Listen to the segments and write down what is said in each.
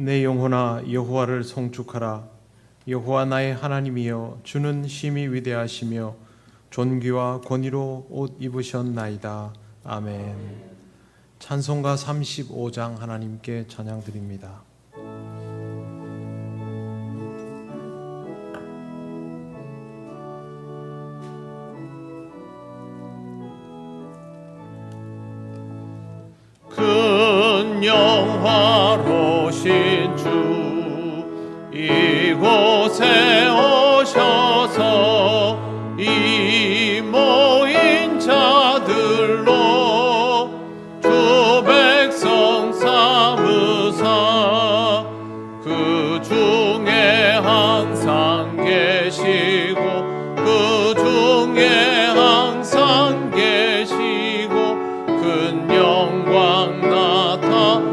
내 영혼아 여호와를 송축하라. 여호와 나의 하나님이여 주는 심히 위대하시며 존귀와 권위로 옷 입으셨나이다. 아멘. 찬송가 35장 하나님께 찬양드립니다. 큰 영화로신 주 이곳에 오셔서 이 모인 자들로 주 백성 삼으사 그 중에 항상 계시고 그 중에 항상 계시고 큰 영광 나타내소서.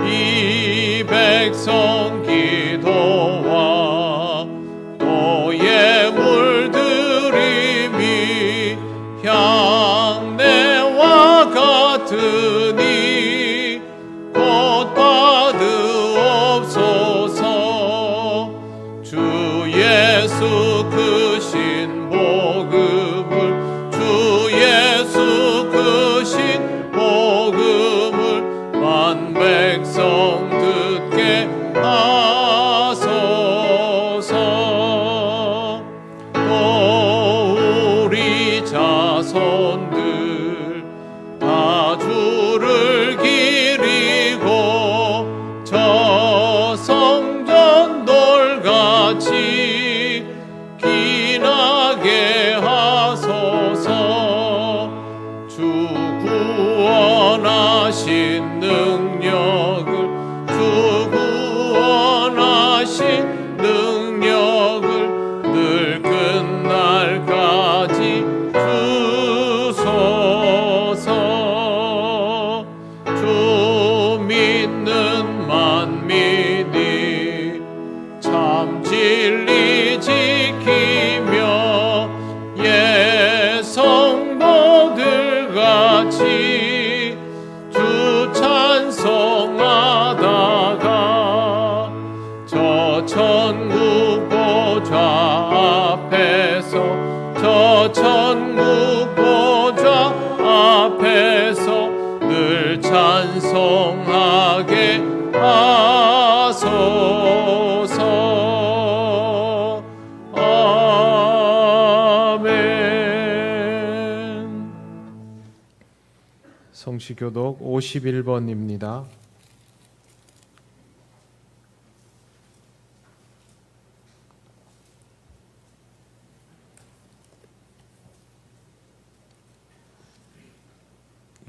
이 백성 기도와 또 예물 드림이 향내와 같으니 곧 받으옵소서. 주 예수 그 신 복음을 주 예수 그 신 복음을 만 백성 듣게 하소서. 또 우리 자손들 다 주를 기리고 저 성전 돌같이 기나게 하소서. 주 구원하신 능력을 주 구원하신 능력을 늘 끝날까지 주소서. 주 믿는 만민이 참 진리 지키며 예 성도들 같이 주 찬송하다가 저 천국 보좌 앞에서 저 천국 보좌 앞에서 늘 찬송하게 하소서. 아멘. 성시교독 51번입니다.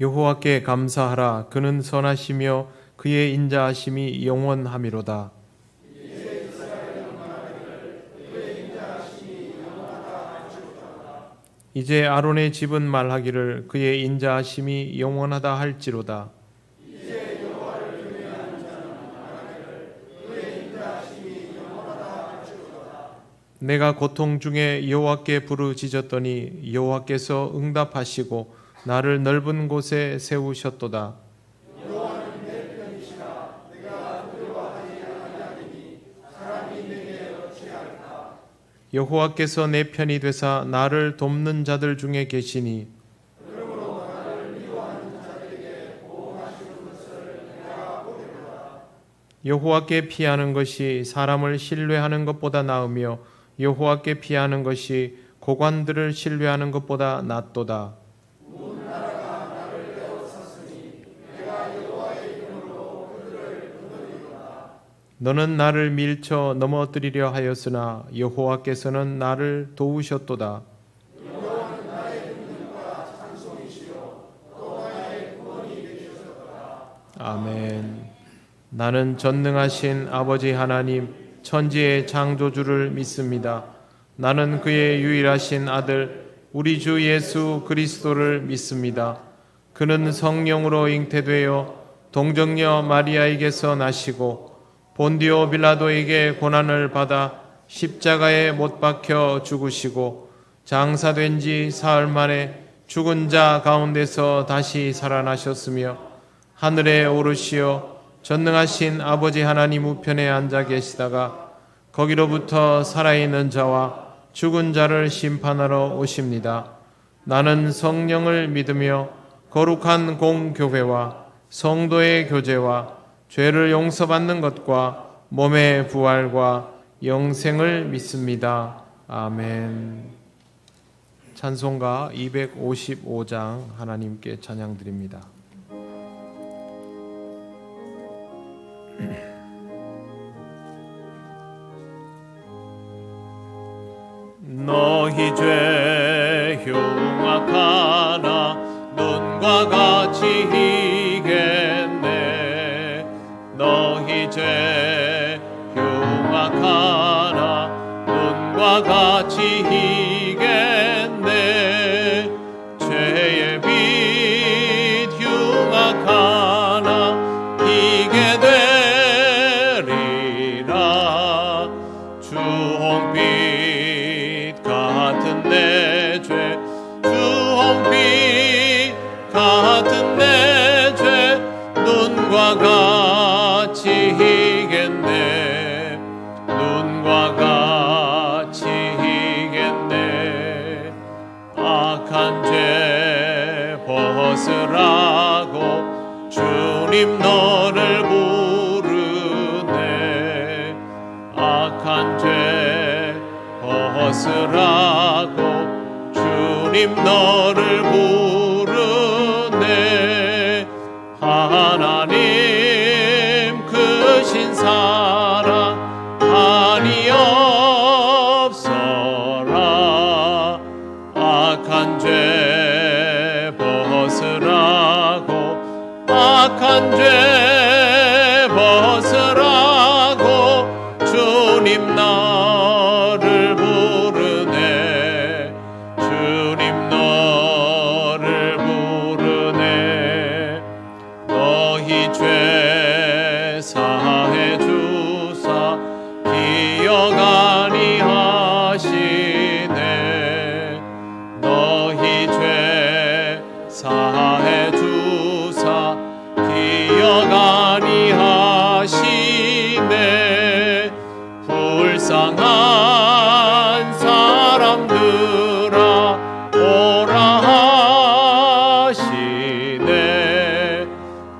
여호와께 감사하라. 그는 선하시며 그의 인자하심이 영원하미로다. 이제 아론의 집은 말하기를 그의 인자하심이 영원하다 할지로다. 내가 고통 중에 여호와께 부르짖었더니 여호와께서 응답하시고 나를 넓은 곳에 세우셨도다. 여호와는 내 편이시라. 내가 두려워하지 아니하리니 사람이 내게 어찌할까. 여호와께서 내 편이 되사 나를 돕는 자들 중에 계시니 그러므로 나를 미워하는 자들에게 보호하시는 것을 내가 보리로다. 여호와께 피하는 것이 사람을 신뢰하는 것보다 나으며 여호와께 피하는 것이 고관들을 신뢰하는 것보다 낫도다. 너는 나를 밀쳐 넘어뜨리려 하였으나 여호와께서는 나를 도우셨도다. 여호와는 나의 능력과 찬송이시요 또 나의 구원이 되셨도다. 아멘. 나는 전능하신 아버지 하나님 천지의 창조주를 믿습니다. 나는 그의 유일하신 아들 우리 주 예수 그리스도를 믿습니다. 그는 성령으로 잉태되어 동정녀 마리아에게서 나시고 본디오 빌라도에게 고난을 받아 십자가에 못 박혀 죽으시고 장사된 지 사흘 만에 죽은 자 가운데서 다시 살아나셨으며 하늘에 오르시어 전능하신 아버지 하나님 우편에 앉아 계시다가 거기로부터 살아있는 자와 죽은 자를 심판하러 오십니다. 나는 성령을 믿으며 거룩한 공교회와 성도의 교제와 죄를 용서받는 것과 몸의 부활과 영생을 믿습니다. 아멘. 찬송가 255장 하나님께 찬양드립니다. 너희 죄 흉악하나 눈과 같이 희겠네. 너희 죄 흉악하나 눈과 같이 희겠네. 죄의 빛 흉악하나 희게 되리라. 주홍빛 같은 내 죄, 주홍빛 같은 내 죄, 눈과 같이 희겠네. 눈과 같이 희겠네. 악한 죄 벗으라고 주님 너를 부르네. 악한 죄 벗으라고 주님 너를 부르네. 하나님 크신 사랑 한이 없어라. 악한 죄 벗으라고, 악한 죄 벗으라고 주님 너를 부르네. 주님 너를 부르네. 너희 죄 사해 주사 기억 아니하시네. 너희 죄 사해 주사 기억 아니하시네. 불쌍한 사람들아 오라 하시네.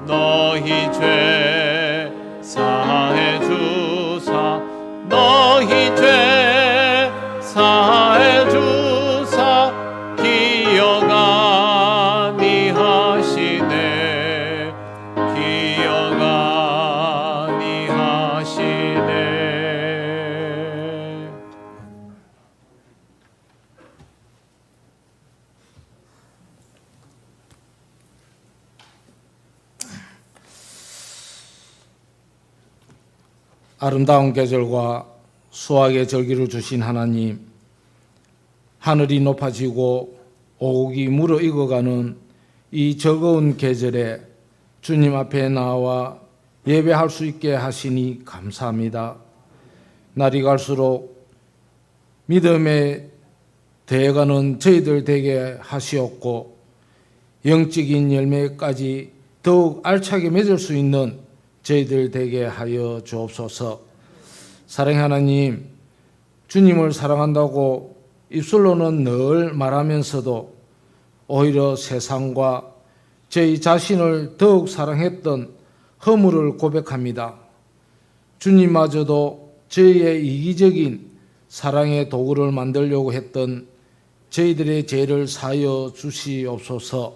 너희 죄 사해 주사, 너희 죄 사해 주사 기억 아니하시네. 기억 아니하시네. 아름다운 계절과 수확의 절기를 주신 하나님, 하늘이 높아지고 오곡이 무르익어가는 이 즐거운 계절에 주님 앞에 나와 예배할 수 있게 하시니 감사합니다. 날이 갈수록 믿음에 대해가는 저희들 되게 하시옵고 영적인 열매까지 더욱 알차게 맺을 수 있는 저희들 되게 하여 주옵소서. 사랑의 하나님, 주님을 사랑한다고 입술로는 늘 말하면서도 오히려 세상과 저희 자신을 더욱 사랑했던 허물을 고백합니다. 주님마저도 저희의 이기적인 사랑의 도구를 만들려고 했던 저희들의 죄를 사하여 주시옵소서.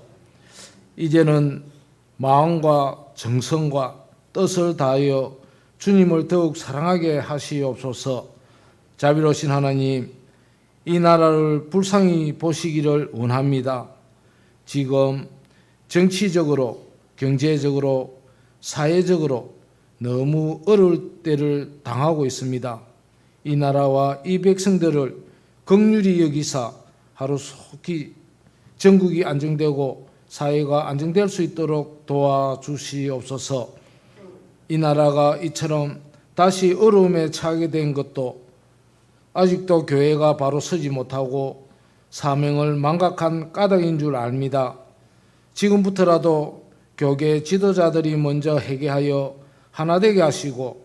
이제는 마음과 정성과 뜻을 다하여 주님을 더욱 사랑하게 하시옵소서. 자비로우신 하나님, 이 나라를 불쌍히 보시기를 원합니다. 지금 정치적으로, 경제적으로, 사회적으로 너무 어려울 때를 당하고 있습니다. 이 나라와 이 백성들을 긍휼히 여기사 하루속히 전국이 안정되고 사회가 안정될 수 있도록 도와주시옵소서. 이 나라가 이처럼 다시 어려움에 처하게 된 것도 아직도 교회가 바로 서지 못하고 사명을 망각한 까닭인 줄 압니다. 지금부터라도 교계 지도자들이 먼저 회개하여 하나되게 하시고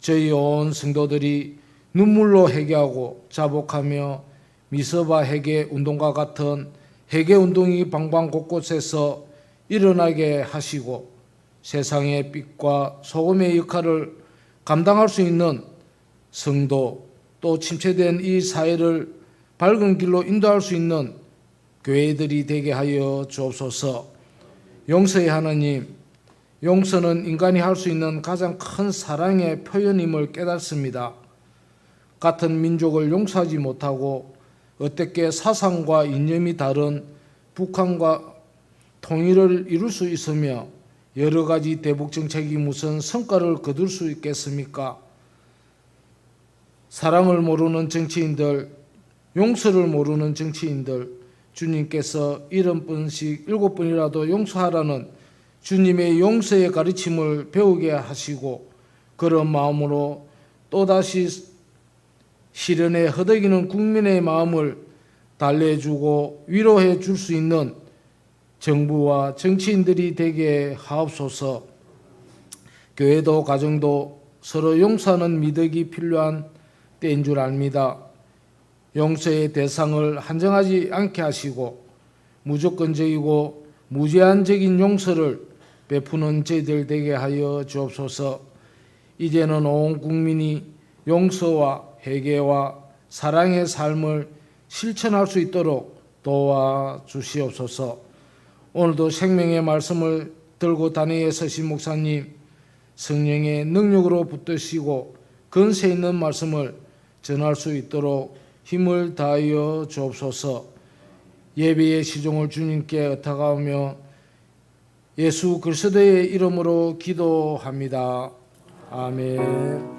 저희 온 성도들이 눈물로 회개하고 자복하며 미서바 회개 운동과 같은 회개 운동이 방방 곳곳에서 일어나게 하시고 세상의 빛과 소금의 역할을 감당할 수 있는 성도, 또 침체된 이 사회를 밝은 길로 인도할 수 있는 교회들이 되게 하여 주옵소서. 용서의 하나님, 용서는 인간이 할 수 있는 가장 큰 사랑의 표현임을 깨닫습니다. 같은 민족을 용서하지 못하고 어떻게 사상과 이념이 다른 북한과 통일을 이룰 수 있으며 여러 가지 대북 정책이 무슨 성과를 거둘 수 있겠습니까? 사랑을 모르는 정치인들, 용서를 모르는 정치인들, 주님께서 70번씩 7번이라도 용서하라는 주님의 용서의 가르침을 배우게 하시고 그런 마음으로 또다시 시련에 허덕이는 국민의 마음을 달래주고 위로해 줄 수 있는 정부와 정치인들이 되게 하옵소서. 교회도 가정도 서로 용서하는 미덕이 필요한 때인 줄 압니다. 용서의 대상을 한정하지 않게 하시고 무조건적이고 무제한적인 용서를 베푸는 저희들 되게 하여 주옵소서. 이제는 온 국민이 용서와 회개와 사랑의 삶을 실천할 수 있도록 도와주시옵소서. 오늘도 생명의 말씀을 들고 단위에 서신 목사님, 성령의 능력으로 붙드시고 근세 있는 말씀을 전할 수 있도록 힘을 다하여 주옵소서. 예배의 시종을 주님께 의탁하며 예수 그리스도의 이름으로 기도합니다. 아멘.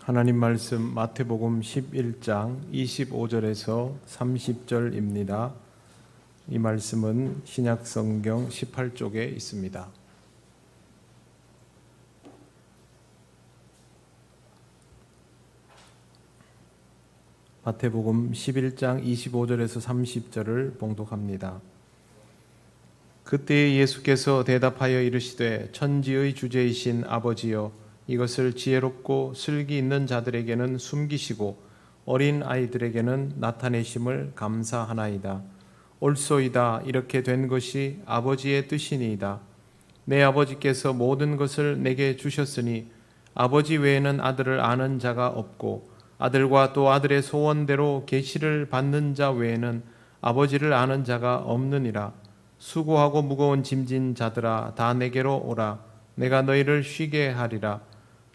하나님 말씀 마태복음 11장 25절에서 30절입니다. 이 말씀은 신약성경 18쪽에 있습니다. 마태복음 11장 25절에서 30절을 봉독합니다. 그때 예수께서 대답하여 이르시되 천지의 주제이신 아버지여 이것을 지혜롭고 슬기 있는 자들에게는 숨기시고 어린 아이들에게는 나타내심을 감사하나이다. 옳소이다. 이렇게 된 것이 아버지의 뜻이니이다. 내 아버지께서 모든 것을 내게 주셨으니 아버지 외에는 아들을 아는 자가 없고 아들과 또 아들의 소원대로 계시를 받는 자 외에는 아버지를 아는 자가 없느니라. 수고하고 무거운 짐진 자들아 다 내게로 오라. 내가 너희를 쉬게 하리라.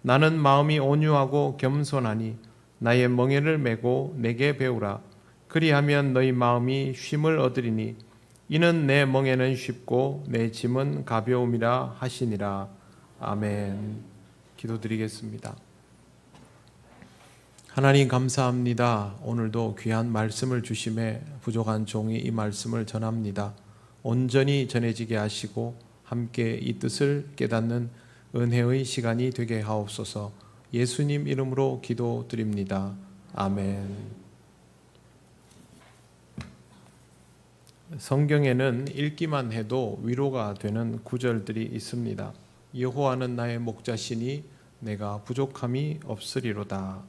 나는 마음이 온유하고 겸손하니 나의 멍에를 메고 내게 배우라. 그리하면 너희 마음이 쉼을 얻으리니 이는 내 멍에는 쉽고 내 짐은 가벼움이라 하시니라. 아멘. 기도드리겠습니다. 하나님 감사합니다. 오늘도 귀한 말씀을 주심에 부족한 종이 이 말씀을 전합니다. 온전히 전해지게 하시고 함께 이 뜻을 깨닫는 은혜의 시간이 되게 하옵소서. 예수님 이름으로 기도드립니다. 아멘. 성경에는 읽기만 해도 위로가 되는 구절들이 있습니다. 여호와는 나의 목자시니 내가 부족함이 없으리로다.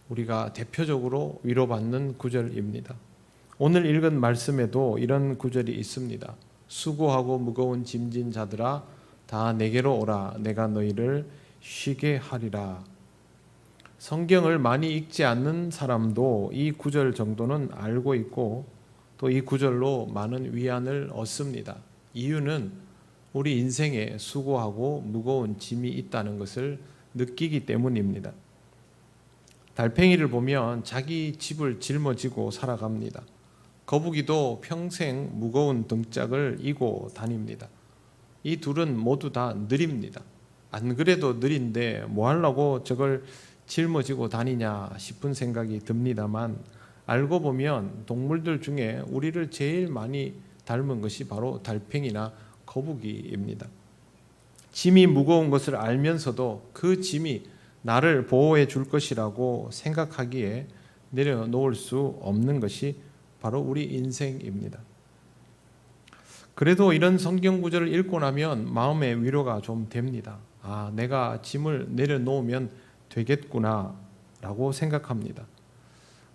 우리가 대표적으로 위로받는 구절입니다. 오늘 읽은 말씀에도 이런 구절이 있습니다. 수고하고 무거운 짐진 자들아 다 내게로 오라. 내가 너희를 쉬게 하리라. 성경을 많이 읽지 않는 사람도 이 구절 정도는 알고 있고 또 이 구절로 많은 위안을 얻습니다. 이유는 우리 인생에 수고하고 무거운 짐이 있다는 것을 느끼기 때문입니다. 달팽이를 보면 자기 집을 짊어지고 살아갑니다. 거북이도 평생 무거운 등짝을 이고 다닙니다. 이 둘은 모두 다 느립니다. 안 그래도 느린데 뭐 하려고 저걸 짊어지고 다니냐 싶은 생각이 듭니다만, 알고 보면 동물들 중에 우리를 제일 많이 닮은 것이 바로 달팽이나 거북이입니다. 짐이 무거운 것을 알면서도 그 짐이 나를 보호해 줄 것이라고 생각하기에 내려놓을 수 없는 것이 바로 우리 인생입니다. 그래도 이런 성경 구절을 읽고 나면 마음의 위로가 좀 됩니다. 아, 내가 짐을 내려놓으면 되겠구나 라고 생각합니다.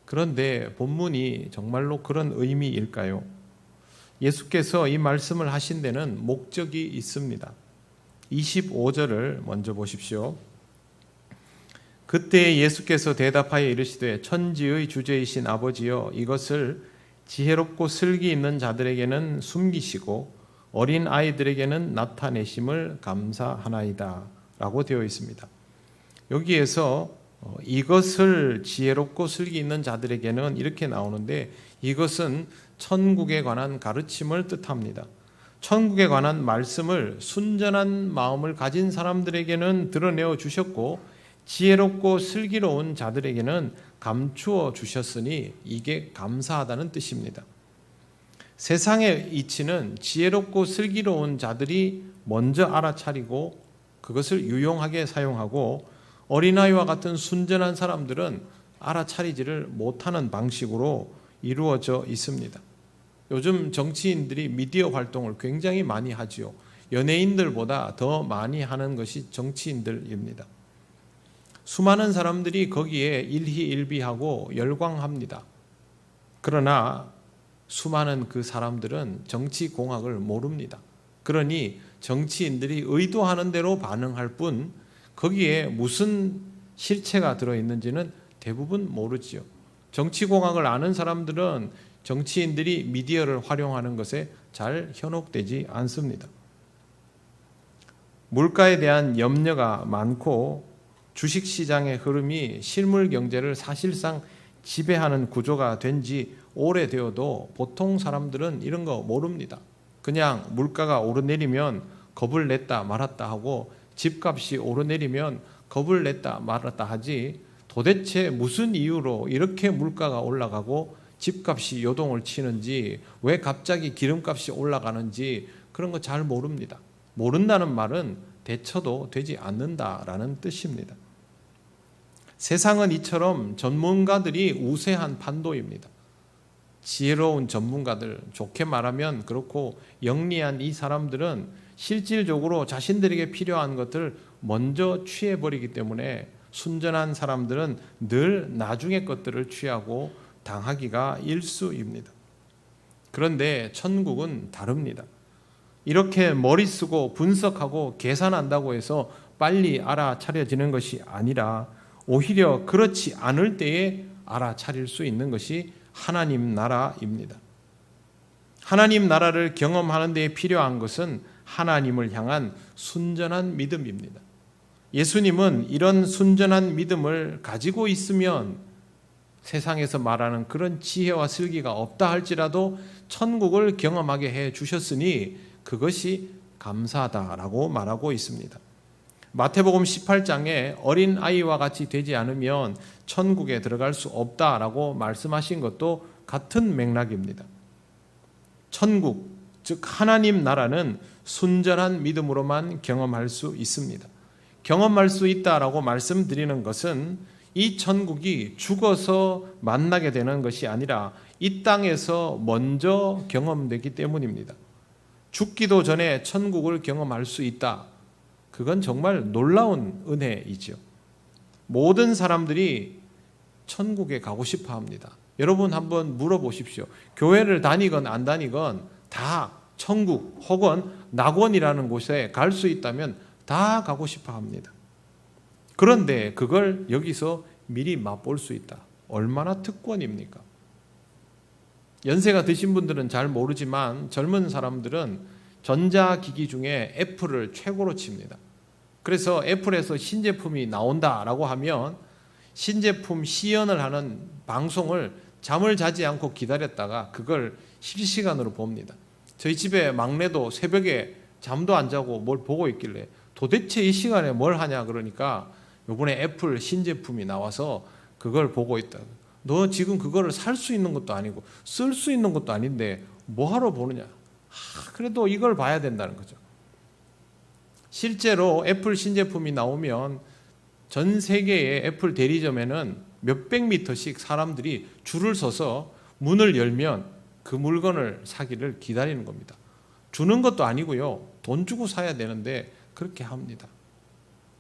그런데 본문이 정말로 그런 의미일까요? 예수께서 이 말씀을 하신 데는 목적이 있습니다. 25절을 먼저 보십시오. 그때 예수께서 대답하여 이르시되 천지의 주제이신 아버지여, 이것을 지혜롭고 슬기 있는 자들에게는 숨기시고 어린 아이들에게는 나타내심을 감사하나이다 라고 되어 있습니다. 여기에서 이것을 지혜롭고 슬기 있는 자들에게는 이렇게 나오는데, 이것은 천국에 관한 가르침을 뜻합니다. 천국에 관한 말씀을 순전한 마음을 가진 사람들에게는 드러내어 주셨고, 지혜롭고 슬기로운 자들에게는 감추어 주셨으니 이게 감사하다는 뜻입니다. 세상의 이치는 지혜롭고 슬기로운 자들이 먼저 알아차리고 그것을 유용하게 사용하고, 어린아이와 같은 순전한 사람들은 알아차리지를 못하는 방식으로 이루어져 있습니다. 요즘 정치인들이 미디어 활동을 굉장히 많이 하지요. 연예인들보다 더 많이 하는 것이 정치인들입니다. 수많은 사람들이 거기에 일희일비하고 열광합니다. 그러나 수많은 그 사람들은 정치공학을 모릅니다. 그러니 정치인들이 의도하는 대로 반응할 뿐 거기에 무슨 실체가 들어있는지는 대부분 모르지요. 정치공학을 아는 사람들은 정치인들이 미디어를 활용하는 것에 잘 현혹되지 않습니다. 물가에 대한 염려가 많고 주식시장의 흐름이 실물 경제를 사실상 지배하는 구조가 된 지 오래되어도 보통 사람들은 이런 거 모릅니다. 그냥 물가가 오르내리면 겁을 냈다 말았다 하고 집값이 오르내리면 겁을 냈다 말았다 하지, 도대체 무슨 이유로 이렇게 물가가 올라가고 집값이 요동을 치는지, 왜 갑자기 기름값이 올라가는지 그런 거 잘 모릅니다. 모른다는 말은 대처도 되지 않는다라는 뜻입니다. 세상은 이처럼 전문가들이 우세한 판도입니다. 지혜로운 전문가들, 좋게 말하면 그렇고 영리한 이 사람들은 실질적으로 자신들에게 필요한 것을 먼저 취해버리기 때문에 순전한 사람들은 늘 나중의 것들을 취하고 당하기가 일쑤입니다. 그런데 천국은 다릅니다. 이렇게 머리 쓰고 분석하고 계산한다고 해서 빨리 알아차려지는 것이 아니라 오히려 그렇지 않을 때에 알아차릴 수 있는 것이 하나님 나라입니다. 하나님 나라를 경험하는 데 필요한 것은 하나님을 향한 순전한 믿음입니다. 예수님은 이런 순전한 믿음을 가지고 있으면 세상에서 말하는 그런 지혜와 슬기가 없다 할지라도 천국을 경험하게 해 주셨으니 그것이 감사하다라고 말하고 있습니다. 마태복음 18장에 어린 아이와 같이 되지 않으면 천국에 들어갈 수 없다라고 말씀하신 것도 같은 맥락입니다. 천국, 즉 하나님 나라는 순전한 믿음으로만 경험할 수 있습니다. 경험할 수 있다라고 말씀드리는 것은 이 천국이 죽어서 만나게 되는 것이 아니라 이 땅에서 먼저 경험되기 때문입니다. 죽기도 전에 천국을 경험할 수 있다. 그건 정말 놀라운 은혜이죠. 모든 사람들이 천국에 가고 싶어 합니다. 여러분 한번 물어보십시오. 교회를 다니건 안 다니건 다 천국 혹은 낙원이라는 곳에 갈 수 있다면 다 가고 싶어 합니다. 그런데 그걸 여기서 미리 맛볼 수 있다. 얼마나 특권입니까? 연세가 드신 분들은 잘 모르지만 젊은 사람들은 전자기기 중에 애플을 최고로 칩니다. 그래서 애플에서 신제품이 나온다라고 하면 신제품 시연을 하는 방송을 잠을 자지 않고 기다렸다가 그걸 실시간으로 봅니다. 저희 집에 막내도 새벽에 잠도 안 자고 뭘 보고 있길래 도대체 이 시간에 뭘 하냐 그러니까 이번에 애플 신제품이 나와서 그걸 보고 있다. 너 지금 그거를 살 수 있는 것도 아니고 쓸 수 있는 것도 아닌데 뭐하러 보느냐. 그래도 이걸 봐야 된다는 거죠. 실제로 애플 신제품이 나오면 전 세계의 애플 대리점에는 몇백 미터씩 사람들이 줄을 서서 문을 열면 그 물건을 사기를 기다리는 겁니다. 주는 것도 아니고요. 돈 주고 사야 되는데 그렇게 합니다.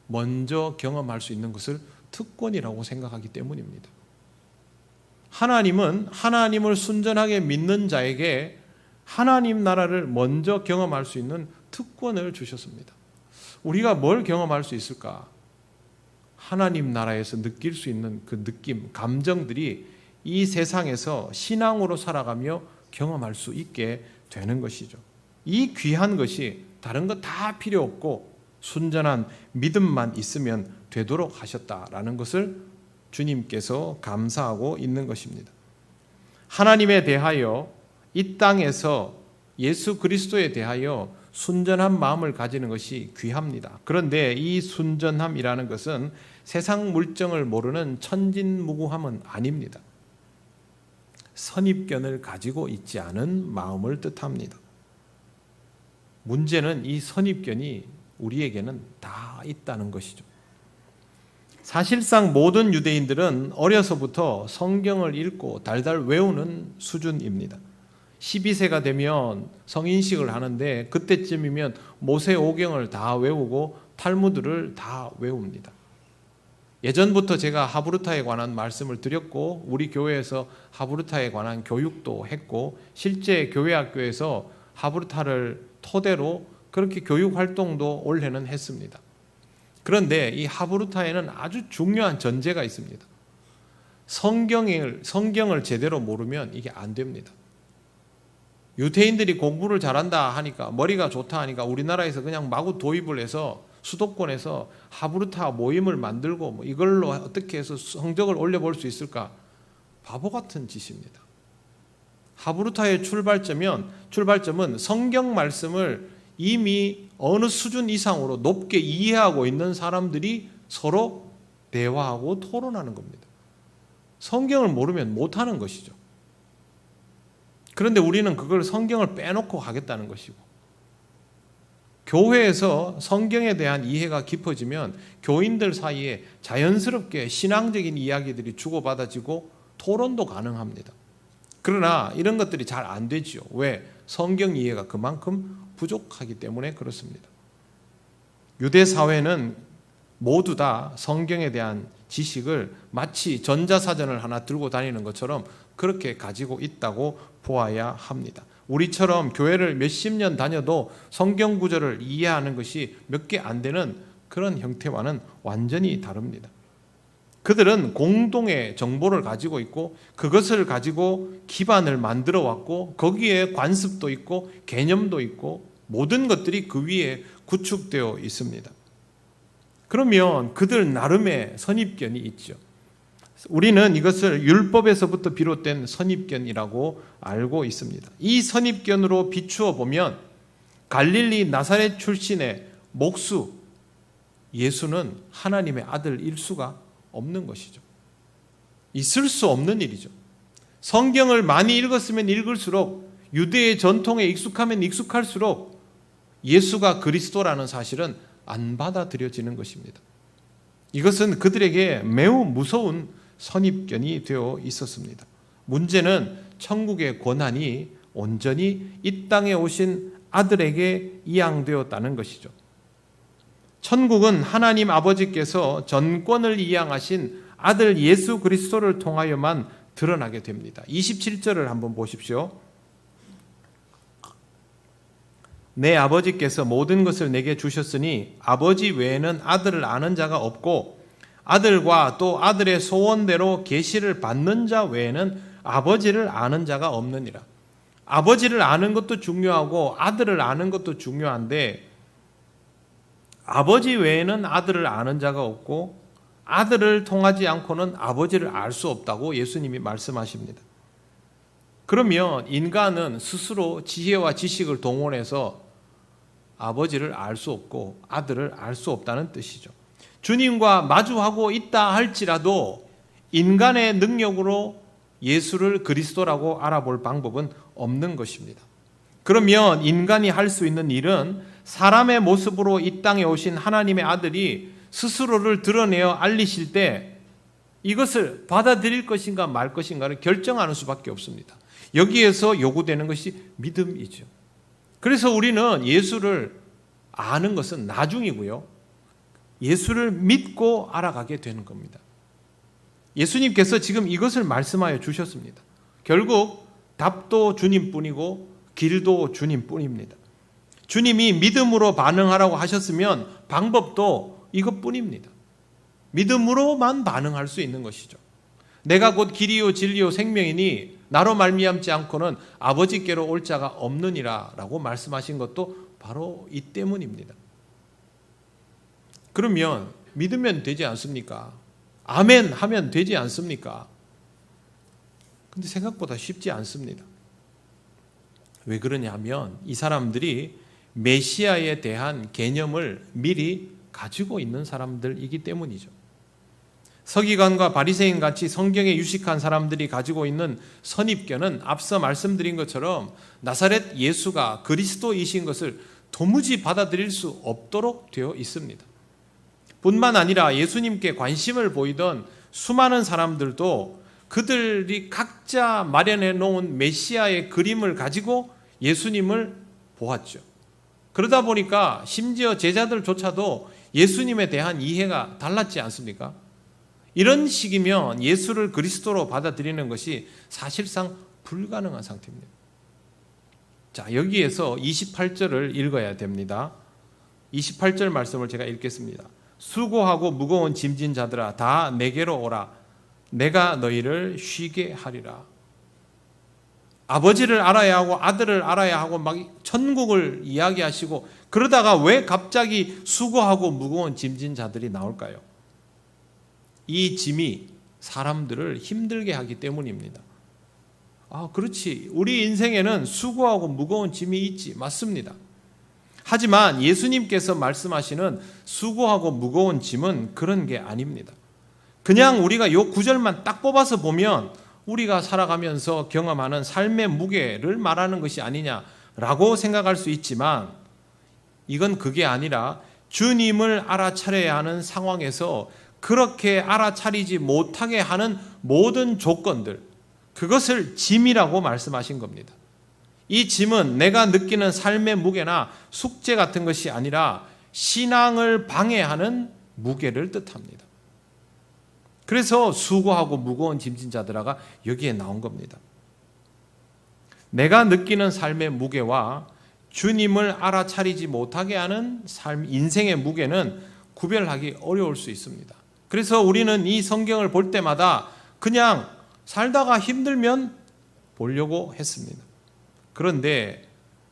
먼저 경험할 수 있는 것을 특권이라고 생각하기 때문입니다. 하나님은 하나님을 순전하게 믿는 자에게 하나님 나라를 먼저 경험할 수 있는 특권을 주셨습니다. 우리가 뭘 경험할 수 있을까? 하나님 나라에서 느낄 수 있는 그 느낌, 감정들이 이 세상에서 신앙으로 살아가며 경험할 수 있게 되는 것이죠. 이 귀한 것이 다른 거 다 필요 없고 순전한 믿음만 있으면 되도록 하셨다라는 것을 주님께서 감사하고 있는 것입니다. 하나님에 대하여 이 땅에서 예수 그리스도에 대하여 순전한 마음을 가지는 것이 귀합니다. 그런데 이 순전함이라는 것은 세상 물정을 모르는 천진무구함은 아닙니다. 선입견을 가지고 있지 않은 마음을 뜻합니다. 문제는 이 선입견이 우리에게는 다 있다는 것이죠. 사실상 모든 유대인들은 어려서부터 성경을 읽고 달달 외우는 수준입니다. 12세가 되면 성인식을 하는데 그때쯤이면 모세오경을 다 외우고 탈무드를 다 외웁니다. 예전부터 제가 하브루타에 관한 말씀을 드렸고 우리 교회에서 하브루타에 관한 교육도 했고 실제 교회 학교에서 하브루타를 토대로 그렇게 교육 활동도 올해는 했습니다. 그런데 이 하브루타에는 아주 중요한 전제가 있습니다. 성경을 제대로 모르면 이게 안 됩니다. 유대인들이 공부를 잘한다 하니까 머리가 좋다 하니까 우리나라에서 그냥 마구 도입을 해서 수도권에서 하브루타 모임을 만들고 뭐 이걸로 어떻게 해서 성적을 올려볼 수 있을까? 바보 같은 짓입니다. 하브루타의 출발점은 성경 말씀을 이미 어느 수준 이상으로 높게 이해하고 있는 사람들이 서로 대화하고 토론하는 겁니다. 성경을 모르면 못하는 것이죠. 그런데 우리는 그걸 성경을 빼놓고 하겠다는 것이고 교회에서 성경에 대한 이해가 깊어지면 교인들 사이에 자연스럽게 신앙적인 이야기들이 주고받아지고 토론도 가능합니다. 그러나 이런 것들이 잘 안 되지요. 왜? 성경 이해가 그만큼 부족하기 때문에 그렇습니다. 유대 사회는 모두 다 성경에 대한 지식을 마치 전자사전을 하나 들고 다니는 것처럼 그렇게 가지고 있다고 보아야 합니다. 우리처럼 교회를 몇십 년 다녀도 성경 구절을 이해하는 것이 몇 개 안 되는 그런 형태와는 완전히 다릅니다. 그들은 공동의 정보를 가지고 있고 그것을 가지고 기반을 만들어 왔고 거기에 관습도 있고 개념도 있고 모든 것들이 그 위에 구축되어 있습니다. 그러면 그들 나름의 선입견이 있죠. 우리는 이것을 율법에서부터 비롯된 선입견이라고 알고 있습니다. 이 선입견으로 비추어 보면 갈릴리 나사렛 출신의 목수 예수는 하나님의 아들일 수가 없는 것이죠. 있을 수 없는 일이죠. 성경을 많이 읽었으면 읽을수록 유대의 전통에 익숙하면 익숙할수록 예수가 그리스도라는 사실은 안 받아들여지는 것입니다. 이것은 그들에게 매우 무서운 선입견이 되어 있었습니다. 문제는 천국의 권한이 온전히 이 땅에 오신 아들에게 이양되었다는 것이죠. 천국은 하나님 아버지께서 전권을 이양하신 아들 예수 그리스도를 통하여만 드러나게 됩니다. 27절을 한번 보십시오. 내 아버지께서 모든 것을 내게 주셨으니 아버지 외에는 아들을 아는 자가 없고 아들과 또 아들의 소원대로 계시를 받는 자 외에는 아버지를 아는 자가 없느니라. 아버지를 아는 것도 중요하고 아들을 아는 것도 중요한데 아버지 외에는 아들을 아는 자가 없고 아들을 통하지 않고는 아버지를 알 수 없다고 예수님이 말씀하십니다. 그러면 인간은 스스로 지혜와 지식을 동원해서 아버지를 알 수 없고 아들을 알 수 없다는 뜻이죠. 주님과 마주하고 있다 할지라도 인간의 능력으로 예수를 그리스도라고 알아볼 방법은 없는 것입니다. 그러면 인간이 할 수 있는 일은 사람의 모습으로 이 땅에 오신 하나님의 아들이 스스로를 드러내어 알리실 때 이것을 받아들일 것인가 말 것인가를 결정하는 수밖에 없습니다. 여기에서 요구되는 것이 믿음이죠. 그래서 우리는 예수를 아는 것은 나중이고요. 예수를 믿고 알아가게 되는 겁니다. 예수님께서 지금 이것을 말씀하여 주셨습니다. 결국 답도 주님뿐이고 길도 주님뿐입니다. 주님이 믿음으로 반응하라고 하셨으면 방법도 이것뿐입니다. 믿음으로만 반응할 수 있는 것이죠. 내가 곧 길이요 진리요 생명이니 나로 말미암지 않고는 아버지께로 올 자가 없느니라 라고 말씀하신 것도 바로 이 때문입니다. 그러면 믿으면 되지 않습니까? 아멘 하면 되지 않습니까? 근데 생각보다 쉽지 않습니다. 왜 그러냐면 이 사람들이 메시아에 대한 개념을 미리 가지고 있는 사람들이기 때문이죠. 서기관과 바리새인 같이 성경에 유식한 사람들이 가지고 있는 선입견은 앞서 말씀드린 것처럼 나사렛 예수가 그리스도이신 것을 도무지 받아들일 수 없도록 되어 있습니다. 뿐만 아니라 예수님께 관심을 보이던 수많은 사람들도 그들이 각자 마련해 놓은 메시아의 그림을 가지고 예수님을 보았죠. 그러다 보니까 심지어 제자들조차도 예수님에 대한 이해가 달랐지 않습니까? 이런 식이면 예수를 그리스도로 받아들이는 것이 사실상 불가능한 상태입니다. 자, 여기에서 28절을 읽어야 됩니다. 28절 말씀을 제가 읽겠습니다. 수고하고 무거운 짐진 자들아 다 내게로 오라. 내가 너희를 쉬게 하리라. 아버지를 알아야 하고 아들을 알아야 하고 막 천국을 이야기하시고 그러다가 왜 갑자기 수고하고 무거운 짐진 자들이 나올까요? 이 짐이 사람들을 힘들게 하기 때문입니다. 아, 그렇지. 우리 인생에는 수고하고 무거운 짐이 있지. 맞습니다. 하지만 예수님께서 말씀하시는 수고하고 무거운 짐은 그런 게 아닙니다. 그냥 우리가 이 구절만 딱 뽑아서 보면 우리가 살아가면서 경험하는 삶의 무게를 말하는 것이 아니냐라고 생각할 수 있지만 이건 그게 아니라 주님을 알아차려야 하는 상황에서 그렇게 알아차리지 못하게 하는 모든 조건들, 그것을 짐이라고 말씀하신 겁니다. 이 짐은 내가 느끼는 삶의 무게나 숙제 같은 것이 아니라 신앙을 방해하는 무게를 뜻합니다. 그래서 수고하고 무거운 짐진 자들아가 여기에 나온 겁니다. 내가 느끼는 삶의 무게와 주님을 알아차리지 못하게 하는 인생의 무게는 구별하기 어려울 수 있습니다. 그래서 우리는 이 성경을 볼 때마다 그냥 살다가 힘들면 보려고 했습니다. 그런데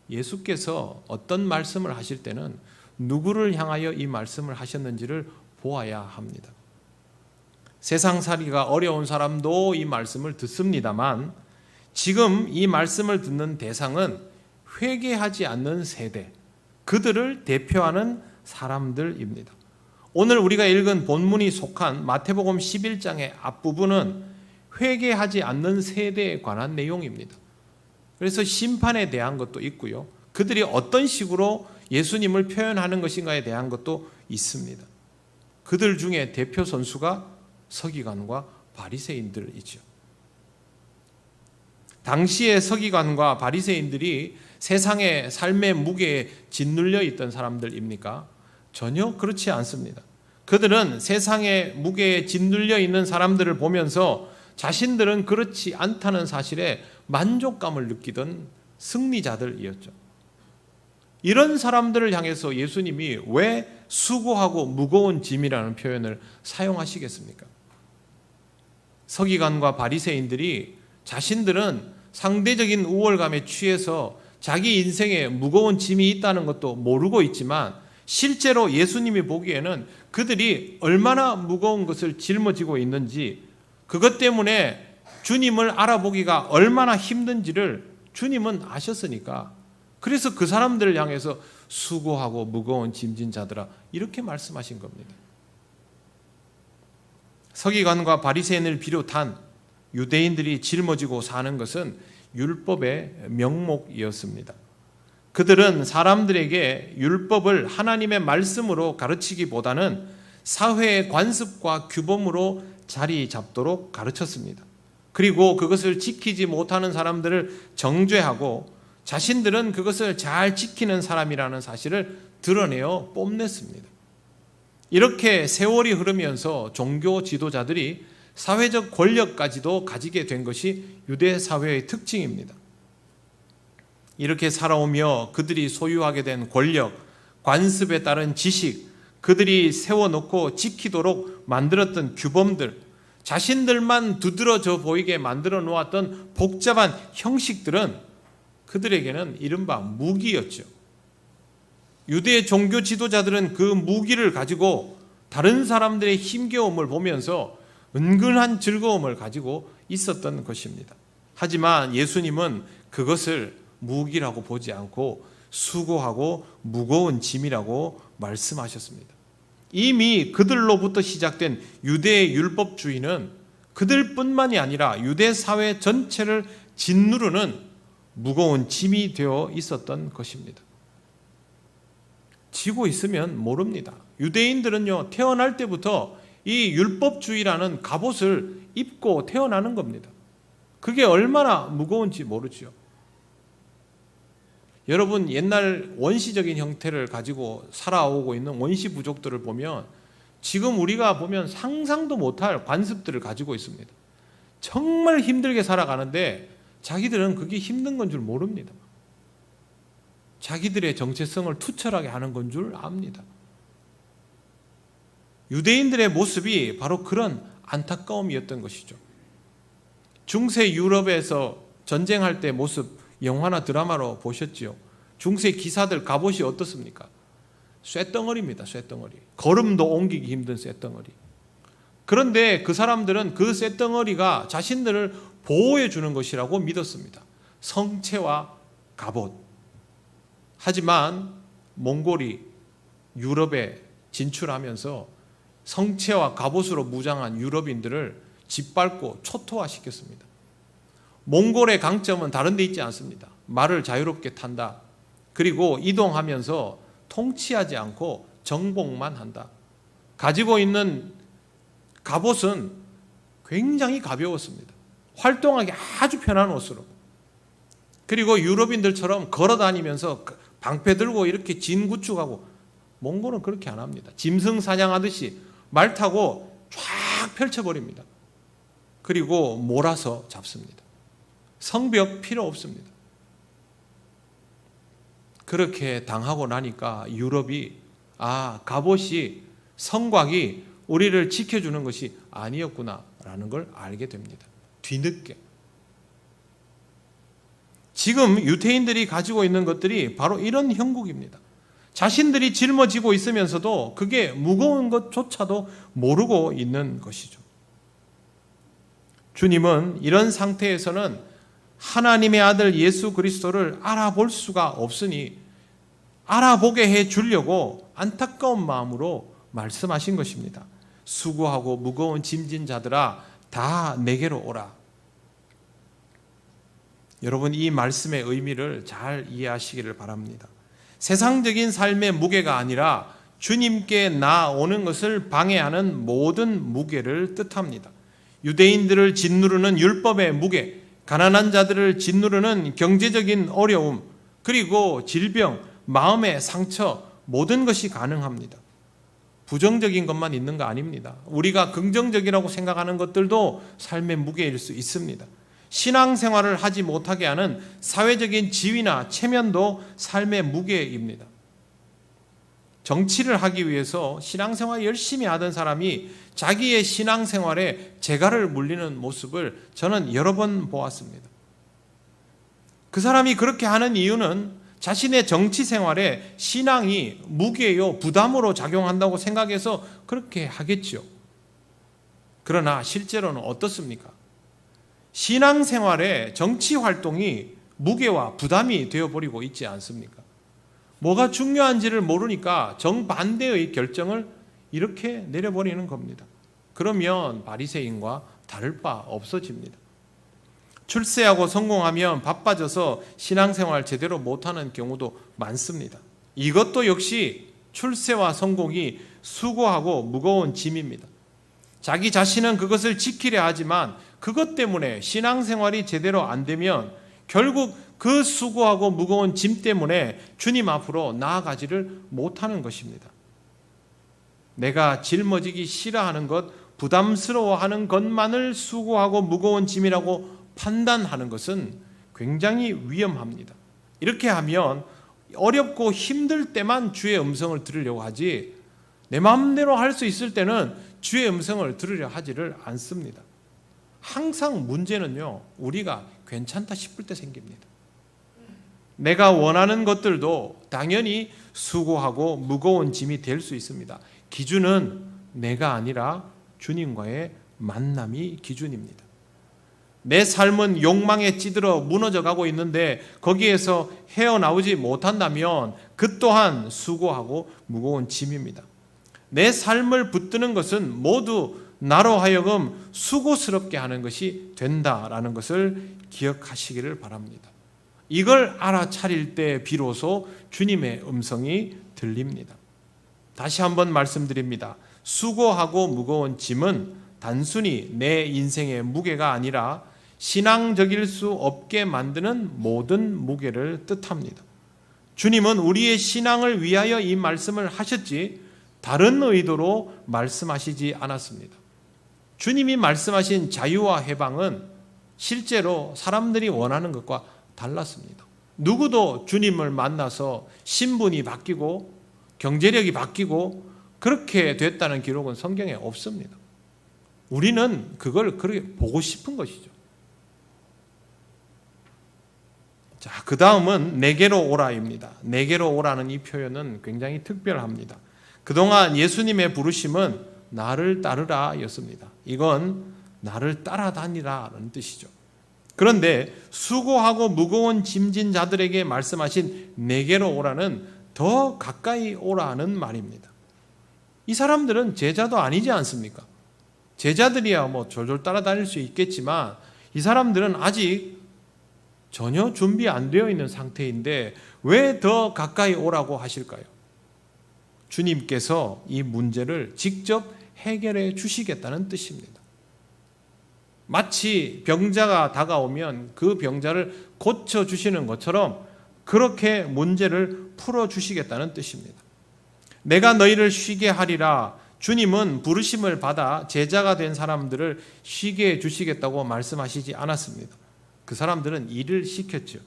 예수께서 어떤 말씀을 하실 때는 누구를 향하여 이 말씀을 하셨는지를 보아야 합니다. 세상살이가 어려운 사람도 이 말씀을 듣습니다만 지금 이 말씀을 듣는 대상은 회개하지 않는 세대, 그들을 대표하는 사람들입니다. 오늘 우리가 읽은 본문이 속한 마태복음 11장의 앞부분은 회개하지 않는 세대에 관한 내용입니다. 그래서 심판에 대한 것도 있고요. 그들이 어떤 식으로 예수님을 표현하는 것인가에 대한 것도 있습니다. 그들 중에 대표 선수가 서기관과 바리새인들이죠. 당시의 서기관과 바리새인들이 세상의 삶의 무게에 짓눌려 있던 사람들입니까? 전혀 그렇지 않습니다. 그들은 세상의 무게에 짓눌려 있는 사람들을 보면서 자신들은 그렇지 않다는 사실에 만족감을 느끼던 승리자들이었죠. 이런 사람들을 향해서 예수님이 왜 수고하고 무거운 짐이라는 표현을 사용하시겠습니까? 서기관과 바리새인들이 자신들은 상대적인 우월감에 취해서 자기 인생에 무거운 짐이 있다는 것도 모르고 있지만 실제로 예수님이 보기에는 그들이 얼마나 무거운 것을 짊어지고 있는지, 그것 때문에 주님을 알아보기가 얼마나 힘든지를 주님은 아셨으니까, 그래서 그 사람들을 향해서 수고하고 무거운 짐진 자들아, 이렇게 말씀하신 겁니다. 서기관과 바리새인을 비롯한 유대인들이 짊어지고 사는 것은 율법의 명목이었습니다. 그들은 사람들에게 율법을 하나님의 말씀으로 가르치기보다는 사회의 관습과 규범으로 자리 잡도록 가르쳤습니다. 그리고 그것을 지키지 못하는 사람들을 정죄하고 자신들은 그것을 잘 지키는 사람이라는 사실을 드러내어 뽐냈습니다. 이렇게 세월이 흐르면서 종교 지도자들이 사회적 권력까지도 가지게 된 것이 유대 사회의 특징입니다. 이렇게 살아오며 그들이 소유하게 된 권력, 관습에 따른 지식, 그들이 세워놓고 지키도록 만들었던 규범들, 자신들만 두드러져 보이게 만들어 놓았던 복잡한 형식들은 그들에게는 이른바 무기였죠. 유대 종교 지도자들은 그 무기를 가지고 다른 사람들의 힘겨움을 보면서 은근한 즐거움을 가지고 있었던 것입니다. 하지만 예수님은 그것을 무기라고 보지 않고 수고하고 무거운 짐이라고 말씀하셨습니다. 이미 그들로부터 시작된 유대의 율법주의는 그들뿐만이 아니라 유대 사회 전체를 짓누르는 무거운 짐이 되어 있었던 것입니다. 지고 있으면 모릅니다. 유대인들은요, 태어날 때부터 이 율법주의라는 갑옷을 입고 태어나는 겁니다. 그게 얼마나 무거운지 모르죠. 여러분, 옛날 원시적인 형태를 가지고 살아오고 있는 원시 부족들을 보면 지금 우리가 보면 상상도 못할 관습들을 가지고 있습니다. 정말 힘들게 살아가는데 자기들은 그게 힘든 건 줄 모릅니다. 자기들의 정체성을 투철하게 하는 건 줄 압니다. 유대인들의 모습이 바로 그런 안타까움이었던 것이죠. 중세 유럽에서 전쟁할 때 모습 영화나 드라마로 보셨지요. 중세 기사들 갑옷이 어떻습니까? 쇳덩어리입니다. 쇳덩어리. 걸음도 옮기기 힘든 쇳덩어리. 그런데 그 사람들은 그 쇳덩어리가 자신들을 보호해 주는 것이라고 믿었습니다. 성체와 갑옷. 하지만 몽골이 유럽에 진출하면서 성체와 갑옷으로 무장한 유럽인들을 짓밟고 초토화시켰습니다. 몽골의 강점은 다른 데 있지 않습니다. 말을 자유롭게 탄다. 그리고 이동하면서 통치하지 않고 정복만 한다. 가지고 있는 갑옷은 굉장히 가벼웠습니다. 활동하기 아주 편한 옷으로. 그리고 유럽인들처럼 걸어다니면서 방패 들고 이렇게 진 구축하고, 몽골은 그렇게 안 합니다. 짐승 사냥하듯이 말 타고 쫙 펼쳐버립니다. 그리고 몰아서 잡습니다. 성벽 필요 없습니다. 그렇게 당하고 나니까 유럽이 갑옷이, 성곽이 우리를 지켜주는 것이 아니었구나라는 걸 알게 됩니다. 뒤늦게. 지금 유대인들이 가지고 있는 것들이 바로 이런 형국입니다. 자신들이 짊어지고 있으면서도 그게 무거운 것조차도 모르고 있는 것이죠. 주님은 이런 상태에서는 하나님의 아들 예수 그리스도를 알아볼 수가 없으니 알아보게 해 주려고 안타까운 마음으로 말씀하신 것입니다. 수고하고 무거운 짐진 자들아, 다 내게로 오라. 여러분, 이 말씀의 의미를 잘 이해하시기를 바랍니다. 세상적인 삶의 무게가 아니라 주님께 나아오는 것을 방해하는 모든 무게를 뜻합니다. 유대인들을 짓누르는 율법의 무게, 가난한 자들을 짓누르는 경제적인 어려움, 그리고 질병, 마음의 상처, 모든 것이 가능합니다. 부정적인 것만 있는 거 아닙니다. 우리가 긍정적이라고 생각하는 것들도 삶의 무게일 수 있습니다. 신앙생활을 하지 못하게 하는 사회적인 지위나 체면도 삶의 무게입니다. 정치를 하기 위해서 신앙생활 열심히 하던 사람이 자기의 신앙생활에 재갈을 물리는 모습을 저는 여러 번 보았습니다. 그 사람이 그렇게 하는 이유는 자신의 정치 생활에 신앙이 무게요, 부담으로 작용한다고 생각해서 그렇게 하겠죠. 그러나 실제로는 어떻습니까? 신앙생활에 정치 활동이 무게와 부담이 되어버리고 있지 않습니까? 뭐가 중요한지를 모르니까 정반대의 결정을 이렇게 내려버리는 겁니다. 그러면 바리새인과 다를 바 없어집니다. 출세하고 성공하면 바빠져서 신앙생활 제대로 못하는 경우도 많습니다. 이것도 역시 출세와 성공이 수고하고 무거운 짐입니다. 자기 자신은 그것을 지키려 하지만 그것 때문에 신앙생활이 제대로 안 되면 결국 그 수고하고 무거운 짐 때문에 주님 앞으로 나아가지를 못하는 것입니다. 내가 짊어지기 싫어하는 것, 부담스러워하는 것만을 수고하고 무거운 짐이라고 판단하는 것은 굉장히 위험합니다. 이렇게 하면 어렵고 힘들 때만 주의 음성을 들으려고 하지 내 마음대로 할 수 있을 때는 주의 음성을 들으려 하지를 않습니다. 항상 문제는요, 우리가 괜찮다 싶을 때 생깁니다. 내가 원하는 것들도 당연히 수고하고 무거운 짐이 될 수 있습니다. 기준은 내가 아니라 주님과의 만남이 기준입니다. 내 삶은 욕망에 찌들어 무너져 가고 있는데 거기에서 헤어나오지 못한다면 그 또한 수고하고 무거운 짐입니다. 내 삶을 붙드는 것은 모두 나로 하여금 수고스럽게 하는 것이 된다라는 것을 기억하시기를 바랍니다. 이걸 알아차릴 때 비로소 주님의 음성이 들립니다. 다시 한번 말씀드립니다. 수고하고 무거운 짐은 단순히 내 인생의 무게가 아니라 신앙적일 수 없게 만드는 모든 무게를 뜻합니다. 주님은 우리의 신앙을 위하여 이 말씀을 하셨지 다른 의도로 말씀하시지 않았습니다. 주님이 말씀하신 자유와 해방은 실제로 사람들이 원하는 것과 달랐습니다. 누구도 주님을 만나서 신분이 바뀌고 경제력이 바뀌고 그렇게 됐다는 기록은 성경에 없습니다. 우리는 그걸 그렇게 보고 싶은 것이죠. 자, 그 다음은 내게로 오라입니다. 내게로 오라는 이 표현은 굉장히 특별합니다. 그동안 예수님의 부르심은 나를 따르라 였습니다. 이건 나를 따라다니라는 뜻이죠. 그런데 수고하고 무거운 짐진 자들에게 말씀하신 내게로 오라는 더 가까이 오라는 말입니다. 이 사람들은 제자도 아니지 않습니까? 제자들이야 뭐 졸졸 따라다닐 수 있겠지만 이 사람들은 아직 전혀 준비 안 되어 있는 상태인데 왜 더 가까이 오라고 하실까요? 주님께서 이 문제를 직접 해결해 주시겠다는 뜻입니다. 마치 병자가 다가오면 그 병자를 고쳐주시는 것처럼 그렇게 문제를 풀어주시겠다는 뜻입니다. 내가 너희를 쉬게 하리라. 주님은 부르심을 받아 제자가 된 사람들을 쉬게 해주시겠다고 말씀하시지 않았습니다. 그 사람들은 일을 시켰죠.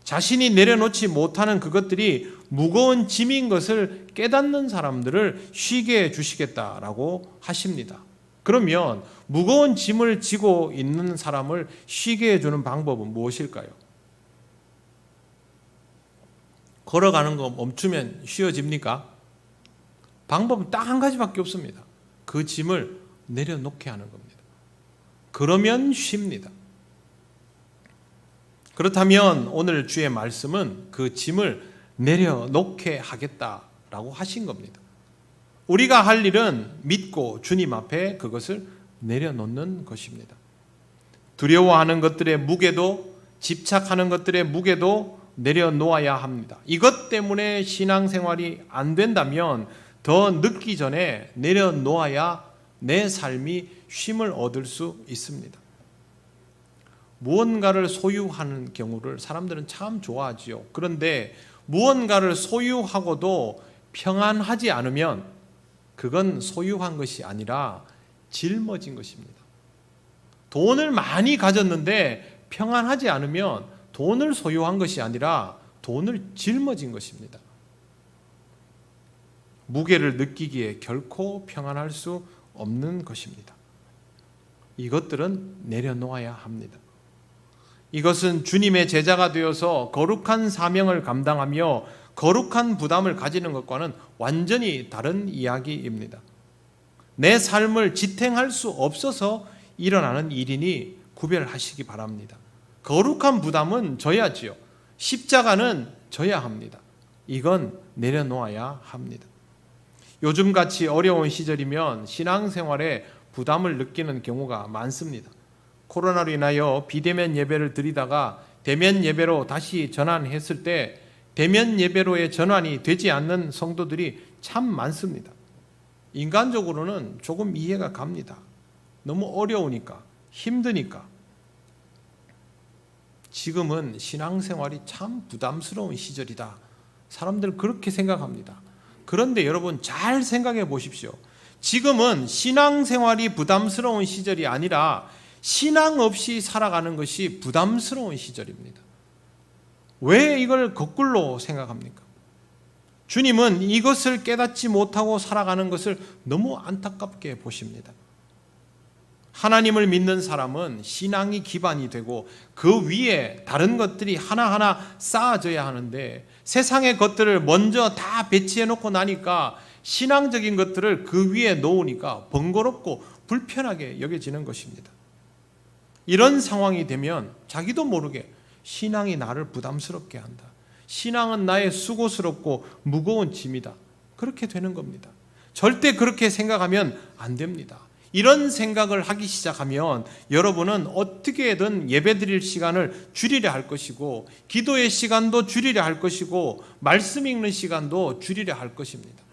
자신이 내려놓지 못하는 그것들이 무거운 짐인 것을 깨닫는 사람들을 쉬게 해주시겠다라고 하십니다. 그러면 무거운 짐을 지고 있는 사람을 쉬게 해주는 방법은 무엇일까요? 걸어가는 거 멈추면 쉬어집니까? 방법은 딱 한 가지밖에 없습니다. 그 짐을 내려놓게 하는 겁니다. 그러면 쉽니다. 그렇다면 오늘 주의 말씀은 그 짐을 내려놓게 하겠다라고 하신 겁니다. 우리가 할 일은 믿고 주님 앞에 그것을 내려놓는 것입니다. 두려워하는 것들의 무게도 집착하는 것들의 무게도 내려놓아야 합니다. 이것 때문에 신앙생활이 안 된다면 더 늦기 전에 내려놓아야 내 삶이 쉼을 얻을 수 있습니다. 무언가를 소유하는 경우를 사람들은 참 좋아하지요. 그런데 무언가를 소유하고도 평안하지 않으면 그건 소유한 것이 아니라 짊어진 것입니다. 돈을 많이 가졌는데 평안하지 않으면 돈을 소유한 것이 아니라 돈을 짊어진 것입니다. 무게를 느끼기에 결코 평안할 수 없는 것입니다. 이것들은 내려놓아야 합니다. 이것은 주님의 제자가 되어서 거룩한 사명을 감당하며 거룩한 부담을 가지는 것과는 완전히 다른 이야기입니다. 내 삶을 지탱할 수 없어서 일어나는 일이니 구별하시기 바랍니다. 거룩한 부담은 져야지요. 십자가는 져야 합니다. 이건 내려놓아야 합니다. 요즘같이 어려운 시절이면 신앙생활에 부담을 느끼는 경우가 많습니다. 코로나로 인하여 비대면 예배를 드리다가 대면 예배로 다시 전환했을 때 대면 예배로의 전환이 되지 않는 성도들이 참 많습니다. 인간적으로는 조금 이해가 갑니다. 너무 어려우니까, 힘드니까. 지금은 신앙생활이 참 부담스러운 시절이다. 사람들 그렇게 생각합니다. 그런데 여러분 잘 생각해 보십시오. 지금은 신앙생활이 부담스러운 시절이 아니라 신앙 없이 살아가는 것이 부담스러운 시절입니다. 왜 이걸 거꾸로 생각합니까? 주님은 이것을 깨닫지 못하고 살아가는 것을 너무 안타깝게 보십니다. 하나님을 믿는 사람은 신앙이 기반이 되고 그 위에 다른 것들이 하나하나 쌓아져야 하는데 세상의 것들을 먼저 다 배치해 놓고 나니까 신앙적인 것들을 그 위에 놓으니까 번거롭고 불편하게 여겨지는 것입니다. 이런 상황이 되면 자기도 모르게 신앙이 나를 부담스럽게 한다. 신앙은 나의 수고스럽고 무거운 짐이다. 그렇게 되는 겁니다. 절대 그렇게 생각하면 안 됩니다. 이런 생각을 하기 시작하면 여러분은 어떻게든 예배드릴 시간을 줄이려 할 것이고 기도의 시간도 줄이려 할 것이고 말씀 읽는 시간도 줄이려 할 것입니다.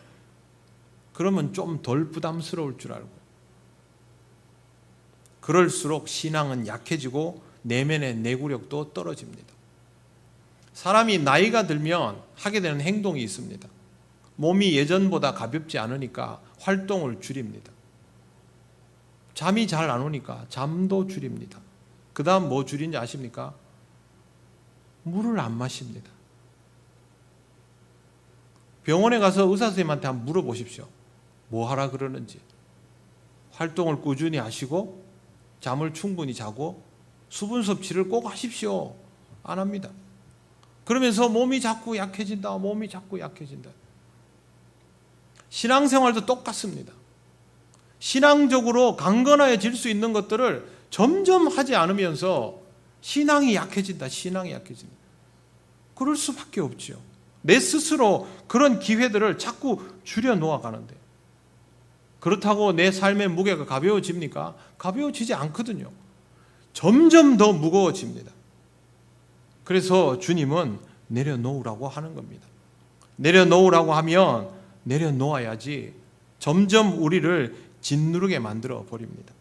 그러면 좀 덜 부담스러울 줄 알고 그럴수록 신앙은 약해지고 내면의 내구력도 떨어집니다. 사람이 나이가 들면 하게 되는 행동이 있습니다. 몸이 예전보다 가볍지 않으니까 활동을 줄입니다. 잠이 잘 안 오니까 잠도 줄입니다. 그 다음 뭐 줄인지 아십니까? 물을 안 마십니다. 병원에 가서 의사 선생님한테 한번 물어보십시오. 뭐 하라 그러는지. 활동을 꾸준히 하시고 잠을 충분히 자고 수분 섭취를 꼭 하십시오. 안 합니다. 그러면서 몸이 자꾸 약해진다. 몸이 자꾸 약해진다. 신앙생활도 똑같습니다. 신앙적으로 강건해질 수 있는 것들을 점점 하지 않으면서 신앙이 약해진다. 신앙이 약해진다. 그럴 수밖에 없죠. 내 스스로 그런 기회들을 자꾸 줄여 놓아가는데 그렇다고 내 삶의 무게가 가벼워집니까? 가벼워지지 않거든요. 점점 더 무거워집니다. 그래서 주님은 내려놓으라고 하는 겁니다. 내려놓으라고 하면 내려놓아야지 점점 우리를 짓누르게 만들어 버립니다.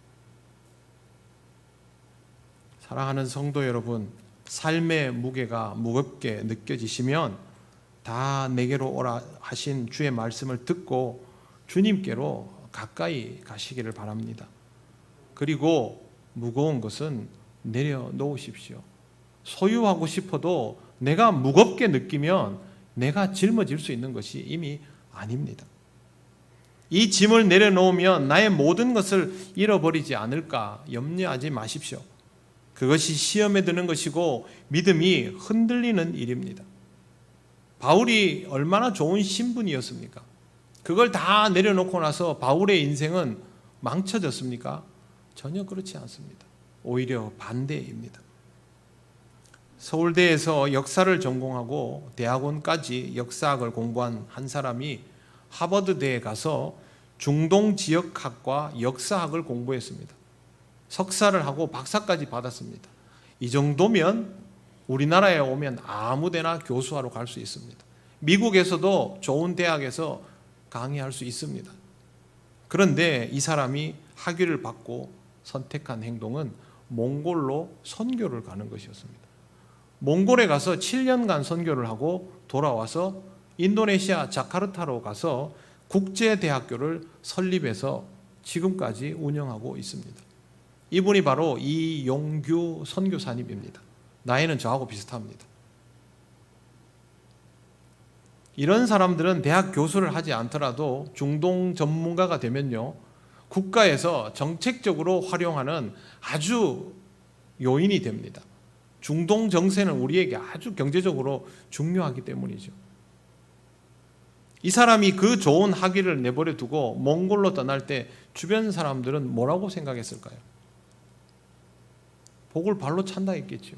사랑하는 성도 여러분, 삶의 무게가 무겁게 느껴지시면 다 내게로 오라 하신 주의 말씀을 듣고 주님께로 가까이 가시기를 바랍니다. 그리고 무거운 것은 내려놓으십시오. 소유하고 싶어도 내가 무겁게 느끼면 내가 짊어질 수 있는 것이 이미 아닙니다. 이 짐을 내려놓으면 나의 모든 것을 잃어버리지 않을까 염려하지 마십시오. 그것이 시험에 드는 것이고 믿음이 흔들리는 일입니다. 바울이 얼마나 좋은 신분이었습니까? 그걸 다 내려놓고 나서 바울의 인생은 망쳐졌습니까? 전혀 그렇지 않습니다. 오히려 반대입니다. 서울대에서 역사를 전공하고 대학원까지 역사학을 공부한 한 사람이 하버드대에 가서 중동 지역학과 역사학을 공부했습니다. 석사를 하고 박사까지 받았습니다. 이 정도면 우리나라에 오면 아무데나 교수하러 갈 수 있습니다. 미국에서도 좋은 대학에서 강의할 수 있습니다. 그런데 이 사람이 학위를 받고 선택한 행동은 몽골로 선교를 가는 것이었습니다. 몽골에 가서 7년간 선교를 하고 돌아와서 인도네시아 자카르타로 가서 국제대학교를 설립해서 지금까지 운영하고 있습니다. 이분이 바로 이용규 선교사님입니다. 나이는 저하고 비슷합니다. 이런 사람들은 대학 교수를 하지 않더라도 중동 전문가가 되면요, 국가에서 정책적으로 활용하는 아주 요인이 됩니다. 중동 정세는 우리에게 아주 경제적으로 중요하기 때문이죠. 이 사람이 그 좋은 학위를 내버려 두고 몽골로 떠날 때 주변 사람들은 뭐라고 생각했을까요? 복을 발로 찬다 했겠죠.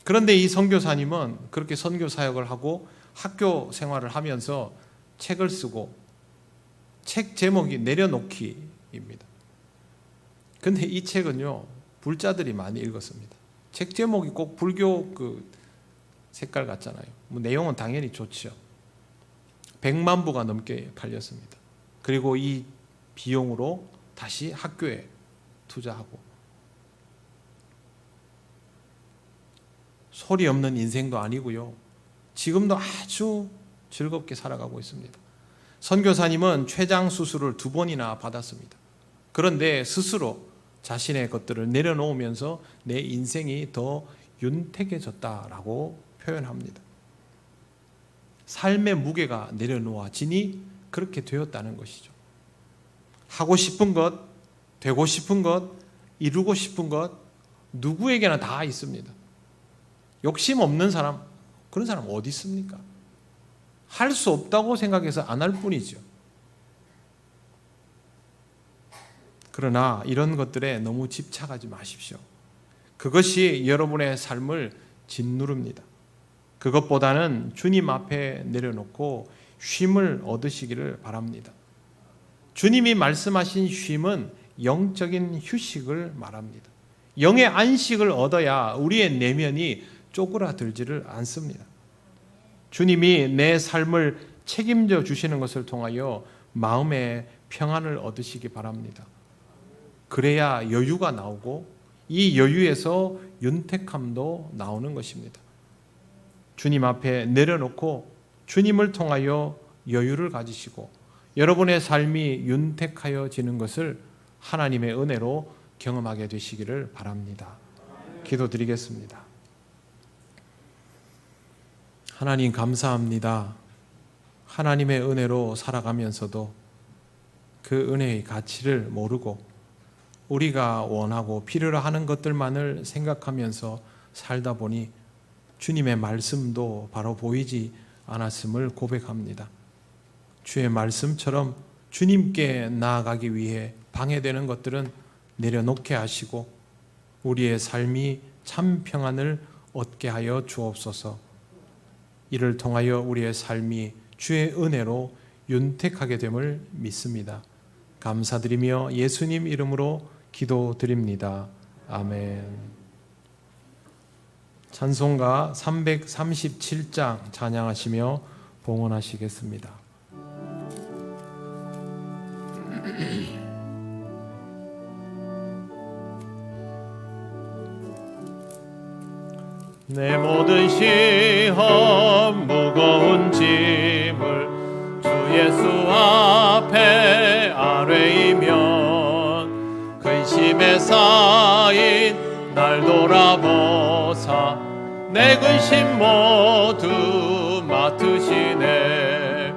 그런데 이 선교사님은 그렇게 선교 사역을 하고 학교 생활을 하면서 책을 쓰고 책 제목이 내려놓기입니다. 근데 이 책은요, 불자들이 많이 읽었습니다. 책 제목이 꼭 불교 그 색깔 같잖아요. 뭐 내용은 당연히 좋죠. 100만 부가 넘게 팔렸습니다. 그리고 이 비용으로 다시 학교에 투자하고, 소리 없는 인생도 아니고요. 지금도 아주 즐겁게 살아가고 있습니다. 선교사님은 췌장 수술을 2번이나 받았습니다. 그런데 스스로 자신의 것들을 내려놓으면서 내 인생이 더 윤택해졌다라고 표현합니다. 삶의 무게가 내려놓아지니 그렇게 되었다는 것이죠. 하고 싶은 것, 되고 싶은 것, 이루고 싶은 것, 누구에게나 다 있습니다. 욕심 없는 사람, 그런 사람 어디 있습니까? 할 수 없다고 생각해서 안 할 뿐이죠. 그러나 이런 것들에 너무 집착하지 마십시오. 그것이 여러분의 삶을 짓누릅니다. 그것보다는 주님 앞에 내려놓고 쉼을 얻으시기를 바랍니다. 주님이 말씀하신 쉼은 영적인 휴식을 말합니다. 영의 안식을 얻어야 우리의 내면이 쪼그라들지를 않습니다. 주님이 내 삶을 책임져 주시는 것을 통하여 마음의 평안을 얻으시기 바랍니다. 그래야 여유가 나오고 이 여유에서 윤택함도 나오는 것입니다. 주님 앞에 내려놓고 주님을 통하여 여유를 가지시고 여러분의 삶이 윤택하여지는 것을 하나님의 은혜로 경험하게 되시기를 바랍니다. 기도드리겠습니다. 하나님 감사합니다. 하나님의 은혜로 살아가면서도 그 은혜의 가치를 모르고 우리가 원하고 필요로 하는 것들만을 생각하면서 살다 보니 주님의 말씀도 바로 보이지 않았음을 고백합니다. 주의 말씀처럼 주님께 나아가기 위해 방해되는 것들은 내려놓게 하시고 우리의 삶이 참 평안을 얻게 하여 주옵소서. 이를 통하여 우리의 삶이 주의 은혜로 윤택하게 됨을 믿습니다. 감사드리며 예수님 이름으로 기도드립니다. 아멘. 찬송가 337장 찬양하시며 봉헌하시겠습니다. 내 모든 시험 무거운 짐을 주 예수 앞에 아뢰이면 근심에 쌓인 날 돌아보사 내 근심 모두 맡으시네.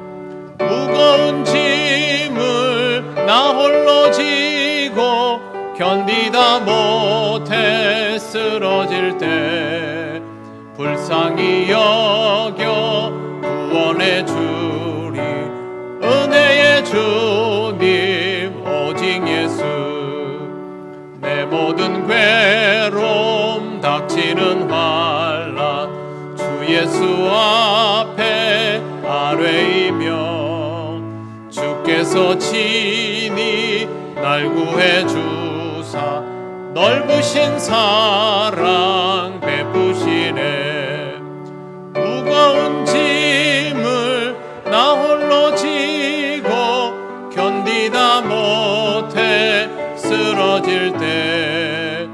무거운 짐을 나 홀로 지고 견디다 못해 쓰러질 때 불쌍히 여겨 구원해 주리 은혜의 주님 오직 예수. 내 모든 괴로움 닥치는 환난 주 예수 앞에 아뢰이면 주께서 친히 날 구해 주사 넓으신 사랑 베푸시네. 무거운 짐을 나 홀로 지고 견디다 못해 쓰러질 때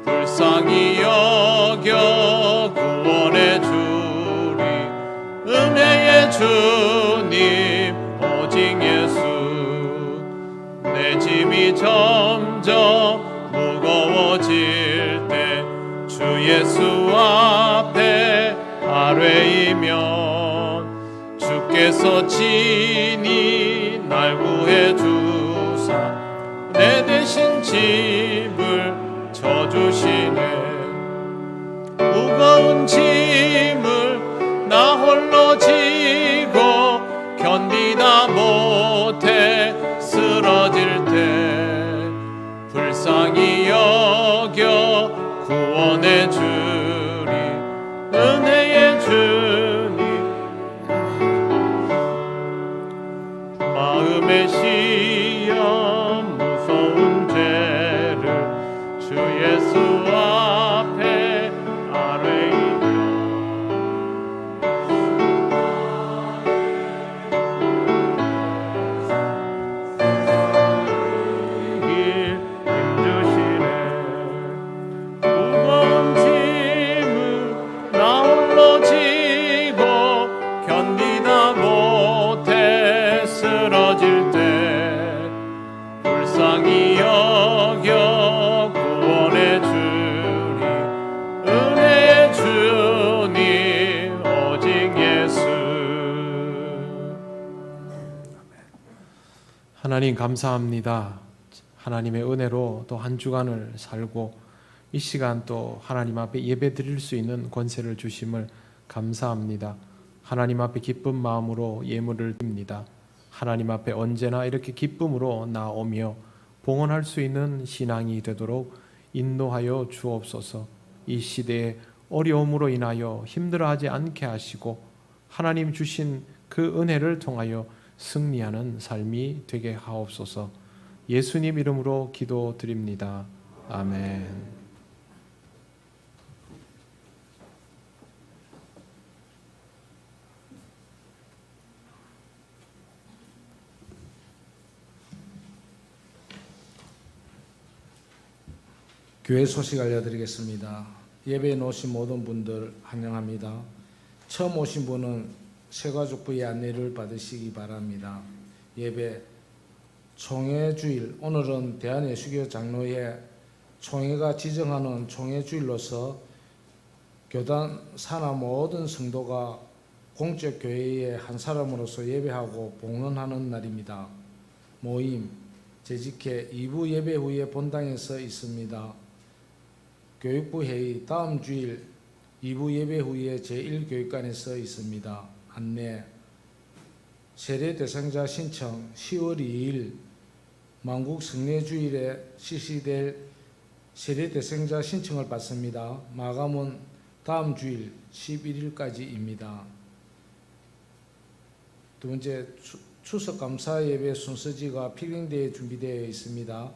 불쌍히 여겨 구원해 주리 은혜의 주님 오직 예수. 내 짐이 점점 무거워질 때 주 예수 앞에 아뢰이면 주께서 친히 날 구해 주사 내 대신 짐을 져주시네. 무거운 짐을 나 홀로 지고 견디다 못해 쓰러질 때 불쌍히 여겨 구원해 주리 긍휼히 여겨 구원해 주리 은혜의 주님 오직 예수. 하나님 감사합니다. 하나님의 은혜로 또 한 주간을 살고 이 시간 또 하나님 앞에 예배 드릴 수 있는 권세를 주심을 감사합니다. 하나님 앞에 기쁜 마음으로 예물을 드립니다. 하나님 앞에 언제나 이렇게 기쁨으로 나오며 봉헌할 수 있는 신앙이 되도록 인도하여 주옵소서. 이 시대에 어려움으로 인하여 힘들어하지 않게 하시고 하나님 주신 그 은혜를 통하여 승리하는 삶이 되게 하옵소서. 예수님 이름으로 기도드립니다. 아멘. 교회 소식 알려드리겠습니다. 예배에 오신 모든 분들 환영합니다. 처음 오신 분은 새가족부의 안내를 받으시기 바랍니다. 예배 총회주일, 오늘은 대한예수교 장로회 총회가 지정하는 총회주일로서 교단 산하 모든 성도가 공적 교회의 한 사람으로서 예배하고 봉헌하는 날입니다. 모임, 재직회 2부 예배 후에 본당에서 있습니다. 교육부 회의 다음 주일 2부 예배 후에 제1교육관에서 있습니다. 안내, 세례 대상자 신청 10월 2일 만국 성례주일에 실시될 세례 대상자 신청을 받습니다. 마감은 다음 주일 11일까지입니다. 두 번째, 추석 감사 예배 순서지가 필링대에 준비되어 있습니다.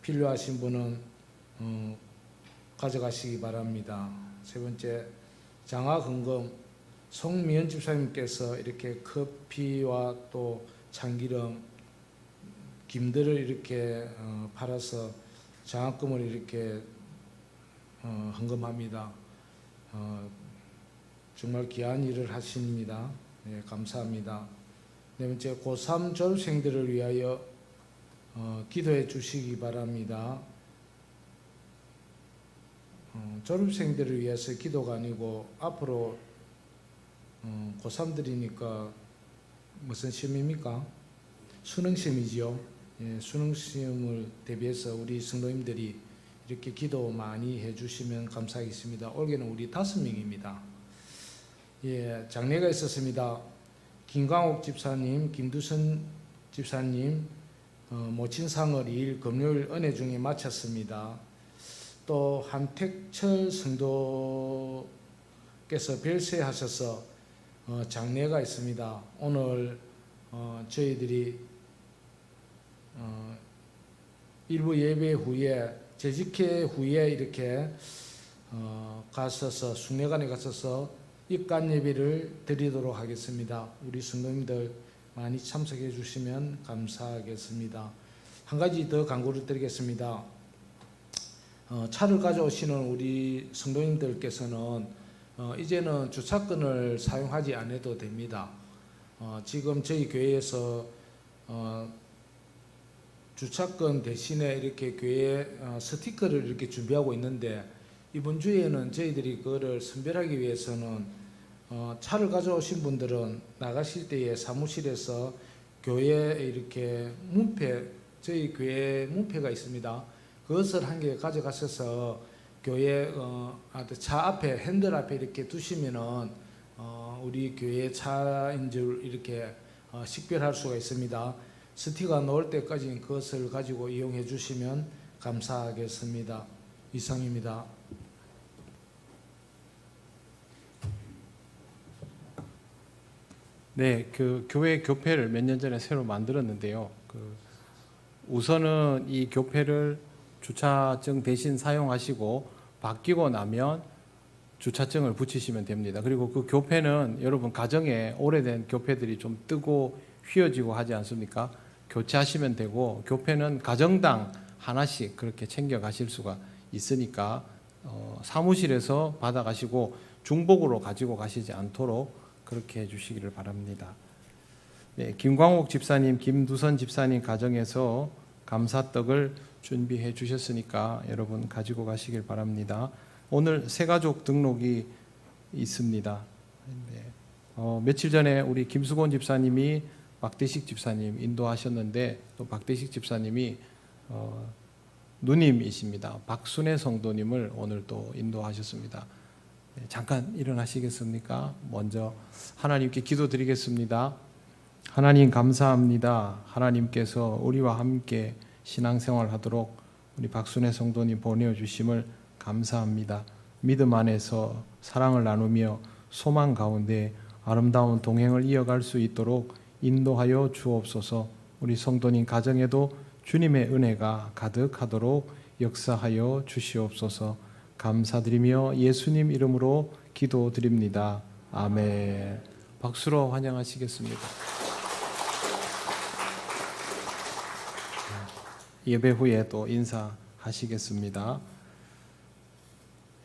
필요하신 분은 가져가시기 바랍니다. 세 번째, 장화금금 송미연 집사님께서 이렇게 커피와 또 참기름, 김들을 이렇게 팔아서 장학금을 이렇게 헌금합니다. 정말 귀한 일을 하십니다. 네, 감사합니다. 네 번째, 고3 졸업생들을 위하여 기도해 주시기 바랍니다. 졸업생들을 위해서 기도가 아니고 앞으로 고3들이니까 무슨 시험입니까? 수능시험이죠. 예, 수능시험을 대비해서 우리 성도님들이 이렇게 기도 많이 해주시면 감사하겠습니다. 올해는 우리 5명입니다. 예, 장례가 있었습니다. 김광옥 집사님, 김두선 집사님 모친상을 2일 금요일 은혜 중에 마쳤습니다. 또 한택철 성도께서 별세하셔서 장례가 있습니다. 오늘 저희들이 일부 예배 후에 재직회 후에 이렇게 가셔서 숭례관에 가셔서 입관 예배를 드리도록 하겠습니다. 우리 성도님들 많이 참석해 주시면 감사하겠습니다. 한 가지 더 광고를 드리겠습니다. 차를 가져오시는 우리 성도님들께서는 이제는 주차권을 사용하지 않아도 됩니다. 지금 저희 교회에서 주차권 대신에 이렇게 교회 스티커를 이렇게 준비하고 있는데 이번 주에는 저희들이 그거를 선별하기 위해서는 차를 가져오신 분들은 나가실 때에 사무실에서 교회에 이렇게 문패, 저희 교회 문패가 있습니다. 그것을 한 개 가져가셔서 교회 차 앞에 핸들 앞에 이렇게 두시면은 우리 교회 차인 줄 이렇게 식별할 수가 있습니다. 스티커가 나올 때까지 그것을 가지고 이용해 주시면 감사하겠습니다. 이상입니다. 네, 그 교회 교패를 몇 년 전에 새로 만들었는데요. 우선은 이 교패를 주차증 대신 사용하시고 바뀌고 나면 주차증을 붙이시면 됩니다. 그리고 그 교패는 여러분 가정에 오래된 교패들이 좀 뜨고 휘어지고 하지 않습니까? 교체하시면 되고 교패는 가정당 하나씩 그렇게 챙겨 가실 수가 있으니까 사무실에서 받아 가시고 중복으로 가지고 가시지 않도록 그렇게 해주시기를 바랍니다. 네, 김광옥 집사님, 김두선 집사님 가정에서 감사떡을 준비해 주셨으니까 여러분 가지고 가시길 바랍니다. 오늘 새가족 등록이 있습니다. 며칠 전에 우리 김수곤 집사님이 박대식 집사님 인도하셨는데 또 박대식 집사님이 누님이십니다. 박순애 성도님을 오늘 또 인도하셨습니다. 잠깐 일어나시겠습니까? 먼저 하나님께 기도드리겠습니다. 하나님 감사합니다. 하나님께서 우리와 함께 신앙생활하도록 우리 박순애 성도님 보내주심을 감사합니다. 믿음 안에서 사랑을 나누며 소망 가운데 아름다운 동행을 이어갈 수 있도록 인도하여 주옵소서. 우리 성도님 가정에도 주님의 은혜가 가득하도록 역사하여 주시옵소서. 감사드리며 예수님 이름으로 기도드립니다. 아멘. 박수로 환영하시겠습니다. 예배 후에 또 인사하시겠습니다.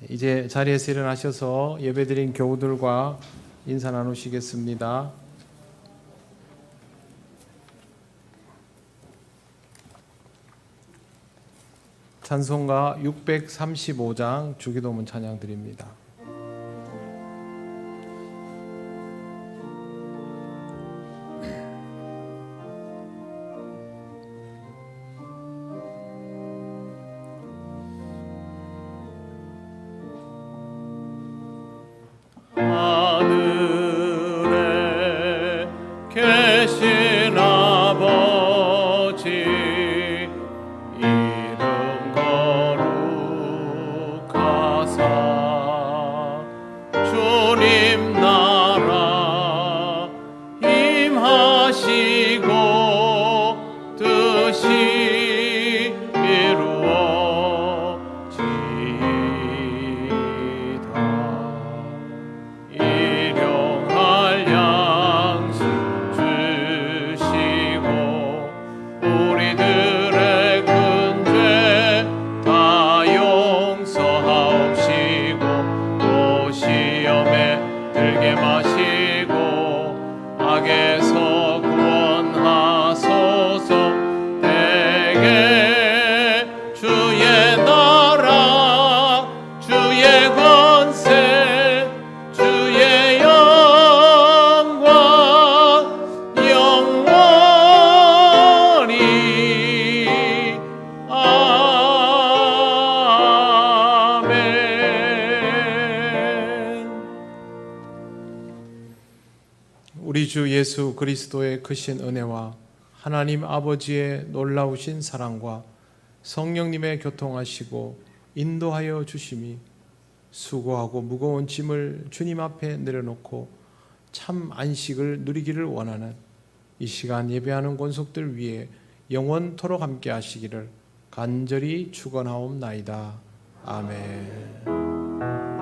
이제 자리에서 일어나셔서 예배드린 교우들과 인사 나누시겠습니다. 찬송가 635장 주기도문 찬양 드립니다. 하늘에 계신 아버지 이름 거룩하사 주님 나라 임하시고 뜻이 이루어지이다. 일용할 양식 주시고 우리들의 큰 죄 다 용서하옵시고 또 시험에 들게 마시고 악에서 구원하소서. 대개 주의 나라 주의 권세 주의 영광 영원히 아멘. 우리 주 예수 그리스도의 크신 은혜와 하나님 아버지의 놀라우신 사랑과 성령님의 교통하시고 인도하여 주심이 수고하고 무거운 짐을 주님 앞에 내려놓고 참 안식을 누리기를 원하는 이 시간 예배하는 권속들 위해 영원토록 함께 하시기를 간절히 축원하옵나이다. 아멘.